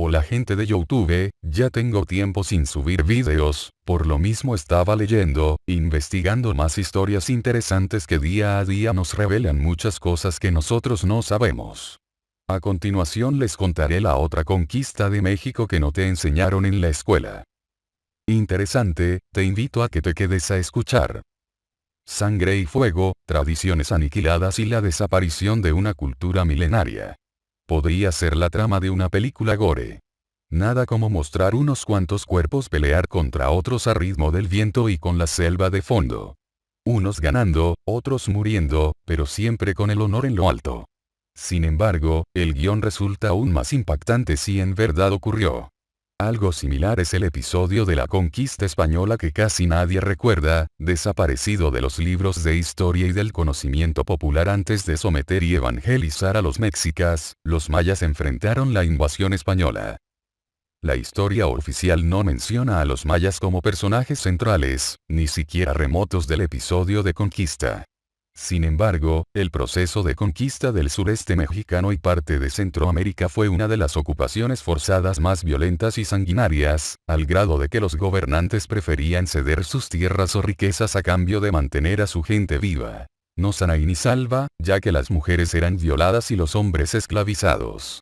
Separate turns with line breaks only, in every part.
Como la gente de YouTube, ya tengo tiempo sin subir videos, por lo mismo estaba leyendo, investigando más historias interesantes que día a día nos revelan muchas cosas que nosotros no sabemos. A continuación les contaré la otra conquista de México que no te enseñaron en la escuela. Interesante, te invito a que te quedes a escuchar. Sangre y fuego, tradiciones aniquiladas y la desaparición de una cultura milenaria. Podría ser la trama de una película gore. Nada como mostrar unos cuantos cuerpos pelear contra otros a ritmo del viento y con la selva de fondo. Unos ganando, otros muriendo, pero siempre con el honor en lo alto. Sin embargo, el guión resulta aún más impactante si en verdad ocurrió. Algo similar es el episodio de la conquista española que casi nadie recuerda, desaparecido de los libros de historia y del conocimiento popular antes de someter y evangelizar a los mexicas. Los mayas enfrentaron la invasión española. La historia oficial no menciona a los mayas como personajes centrales, ni siquiera remotos del episodio de conquista. Sin embargo, el proceso de conquista del sureste mexicano y parte de Centroamérica fue una de las ocupaciones forzadas más violentas y sanguinarias, al grado de que los gobernantes preferían ceder sus tierras o riquezas a cambio de mantener a su gente viva. No sana y ni salva, ya que las mujeres eran violadas y los hombres esclavizados.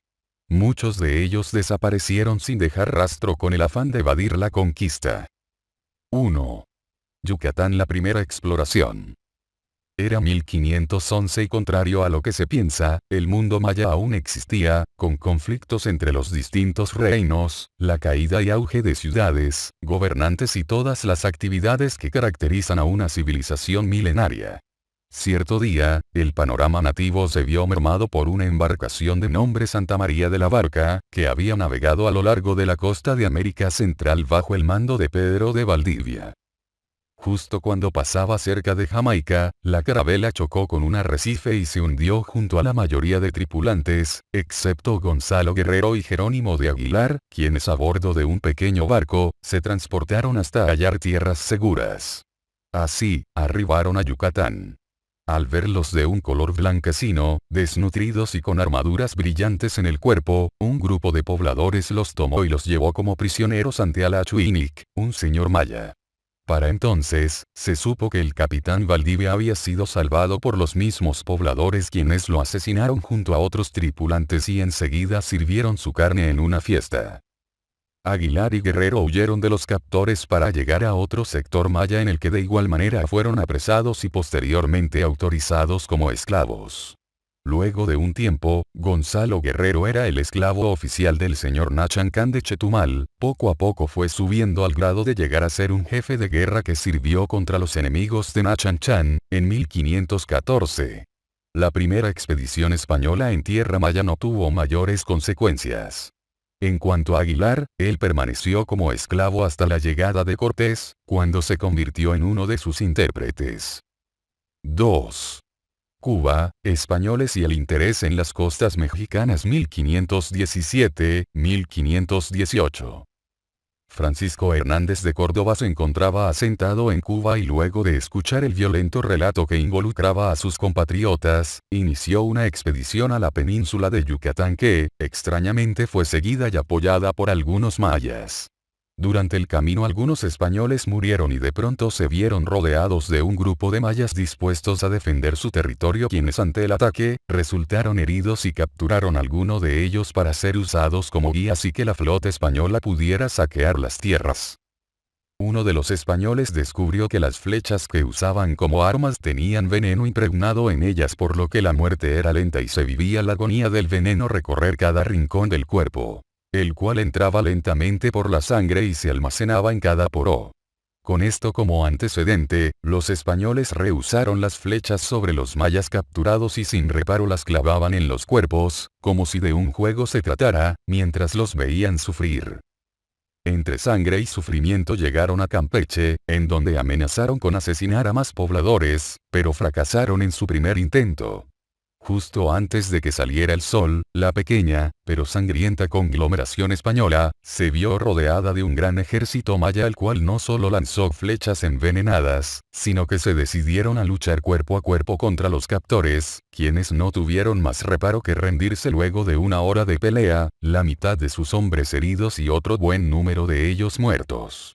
Muchos de ellos desaparecieron sin dejar rastro con el afán de evadir la conquista. 1. Yucatán. La primera exploración. Era 1511 y contrario a lo que se piensa, el mundo maya aún existía, con conflictos entre los distintos reinos, la caída y auge de ciudades, gobernantes y todas las actividades que caracterizan a una civilización milenaria. Cierto día, el panorama nativo se vio mermado por una embarcación de nombre Santa María de la Barca, que había navegado a lo largo de la costa de América Central bajo el mando de Pedro de Valdivia. Justo cuando pasaba cerca de Jamaica, la carabela chocó con un arrecife y se hundió junto a la mayoría de tripulantes, excepto Gonzalo Guerrero y Jerónimo de Aguilar, quienes a bordo de un pequeño barco, se transportaron hasta hallar tierras seguras. Así, arribaron a Yucatán. Al verlos de un color blanquecino, desnutridos y con armaduras brillantes en el cuerpo, un grupo de pobladores los tomó y los llevó como prisioneros ante Alachuinic, un señor maya. Para entonces, se supo que el capitán Valdivia había sido salvado por los mismos pobladores quienes lo asesinaron junto a otros tripulantes y enseguida sirvieron su carne en una fiesta. Aguilar y Guerrero huyeron de los captores para llegar a otro sector maya en el que de igual manera fueron apresados y posteriormente autorizados como esclavos. Luego de un tiempo, Gonzalo Guerrero era el esclavo oficial del señor Nachancán de Chetumal. Poco a poco fue subiendo al grado de llegar a ser un jefe de guerra que sirvió contra los enemigos de Nachancán, en 1514. La primera expedición española en tierra maya no tuvo mayores consecuencias. En cuanto a Aguilar, él permaneció como esclavo hasta la llegada de Cortés, cuando se convirtió en uno de sus intérpretes. 2. Cuba, españoles y el interés en las costas mexicanas 1517-1518. Francisco Hernández de Córdoba se encontraba asentado en Cuba y luego de escuchar el violento relato que involucraba a sus compatriotas, inició una expedición a la península de Yucatán que, extrañamente fue seguida y apoyada por algunos mayas. Durante el camino algunos españoles murieron y de pronto se vieron rodeados de un grupo de mayas dispuestos a defender su territorio quienes ante el ataque, resultaron heridos y capturaron a alguno de ellos para ser usados como guías y que la flota española pudiera saquear las tierras. Uno de los españoles descubrió que las flechas que usaban como armas tenían veneno impregnado en ellas por lo que la muerte era lenta y se vivía la agonía del veneno recorrer cada rincón del cuerpo, el cual entraba lentamente por la sangre y se almacenaba en cada poro. Con esto como antecedente, los españoles rehusaron las flechas sobre los mayas capturados y sin reparo las clavaban en los cuerpos, como si de un juego se tratara, mientras los veían sufrir. Entre sangre y sufrimiento llegaron a Campeche, en donde amenazaron con asesinar a más pobladores, pero fracasaron en su primer intento. Justo antes de que saliera el sol, la pequeña, pero sangrienta conglomeración española, se vio rodeada de un gran ejército maya el cual no solo lanzó flechas envenenadas, sino que se decidieron a luchar cuerpo a cuerpo contra los captores, quienes no tuvieron más reparo que rendirse luego de una hora de pelea, la mitad de sus hombres heridos y otro buen número de ellos muertos.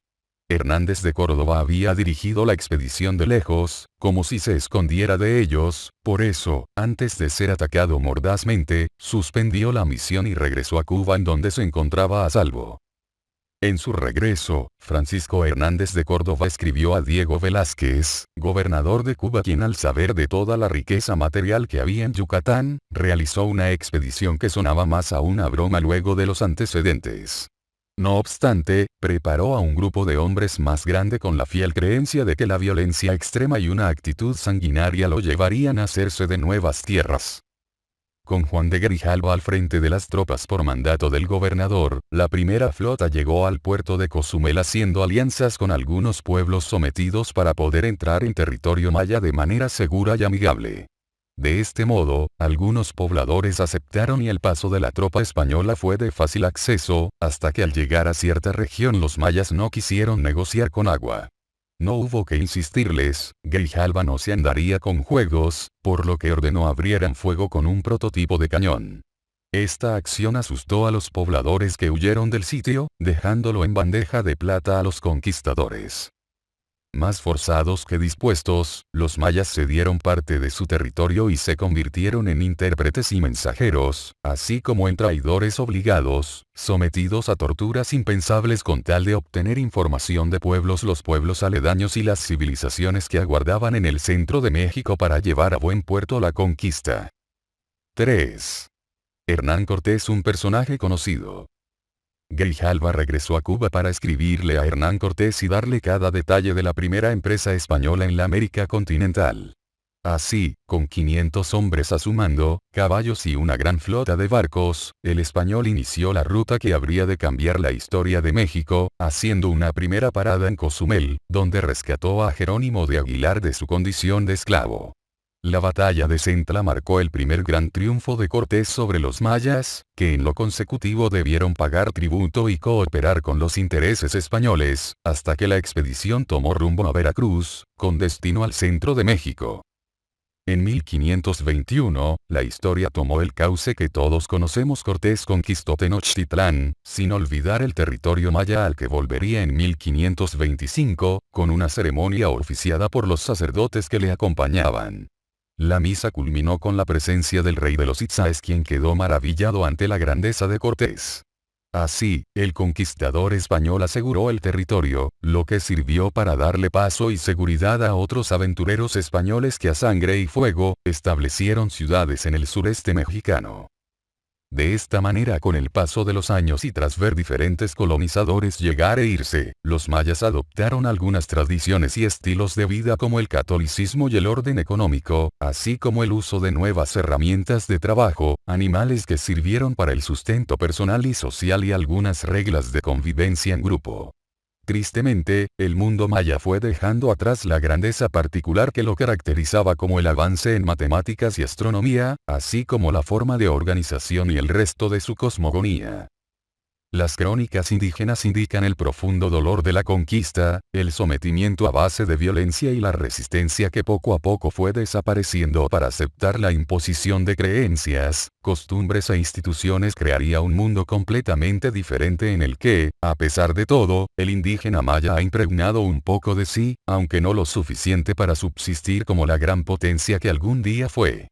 Hernández de Córdoba había dirigido la expedición de lejos, como si se escondiera de ellos, por eso, antes de ser atacado mordazmente, suspendió la misión y regresó a Cuba en donde se encontraba a salvo. En su regreso, Francisco Hernández de Córdoba escribió a Diego Velázquez, gobernador de Cuba, quien al saber de toda la riqueza material que había en Yucatán, realizó una expedición que sonaba más a una broma luego de los antecedentes. No obstante, preparó a un grupo de hombres más grande con la fiel creencia de que la violencia extrema y una actitud sanguinaria lo llevarían a hacerse de nuevas tierras. Con Juan de Grijalva al frente de las tropas por mandato del gobernador, la primera flota llegó al puerto de Cozumel haciendo alianzas con algunos pueblos sometidos para poder entrar en territorio maya de manera segura y amigable. De este modo, algunos pobladores aceptaron y el paso de la tropa española fue de fácil acceso, hasta que al llegar a cierta región los mayas no quisieron negociar con agua. No hubo que insistirles, Grijalva no se andaría con juegos, por lo que ordenó abrieran fuego con un prototipo de cañón. Esta acción asustó a los pobladores que huyeron del sitio, dejándolo en bandeja de plata a los conquistadores. Más forzados que dispuestos, los mayas cedieron parte de su territorio y se convirtieron en intérpretes y mensajeros, así como en traidores obligados, sometidos a torturas impensables con tal de obtener información de los pueblos aledaños y las civilizaciones que aguardaban en el centro de México para llevar a buen puerto la conquista. 3. Hernán Cortés, un personaje conocido. Grijalva regresó a Cuba para escribirle a Hernán Cortés y darle cada detalle de la primera empresa española en la América continental. Así, con 500 hombres a su mando, caballos y una gran flota de barcos, el español inició la ruta que habría de cambiar la historia de México, haciendo una primera parada en Cozumel, donde rescató a Jerónimo de Aguilar de su condición de esclavo. La batalla de Centla marcó el primer gran triunfo de Cortés sobre los mayas, que en lo consecutivo debieron pagar tributo y cooperar con los intereses españoles, hasta que la expedición tomó rumbo a Veracruz, con destino al centro de México. En 1521, la historia tomó el cauce que todos conocemos. Cortés conquistó Tenochtitlán, sin olvidar el territorio maya al que volvería en 1525, con una ceremonia oficiada por los sacerdotes que le acompañaban. La misa culminó con la presencia del rey de los Itzáes, quien quedó maravillado ante la grandeza de Cortés. Así, el conquistador español aseguró el territorio, lo que sirvió para darle paso y seguridad a otros aventureros españoles que a sangre y fuego, establecieron ciudades en el sureste mexicano. De esta manera, con el paso de los años y tras ver diferentes colonizadores llegar e irse, los mayas adoptaron algunas tradiciones y estilos de vida como el catolicismo y el orden económico, así como el uso de nuevas herramientas de trabajo, animales que sirvieron para el sustento personal y social y algunas reglas de convivencia en grupo. Tristemente, el mundo maya fue dejando atrás la grandeza particular que lo caracterizaba, como el avance en matemáticas y astronomía, así como la forma de organización y el resto de su cosmogonía. Las crónicas indígenas indican el profundo dolor de la conquista, el sometimiento a base de violencia y la resistencia que poco a poco fue desapareciendo para aceptar la imposición de creencias, costumbres e instituciones. Crearía un mundo completamente diferente en el que, a pesar de todo, el indígena maya ha impregnado un poco de sí, aunque no lo suficiente para subsistir como la gran potencia que algún día fue.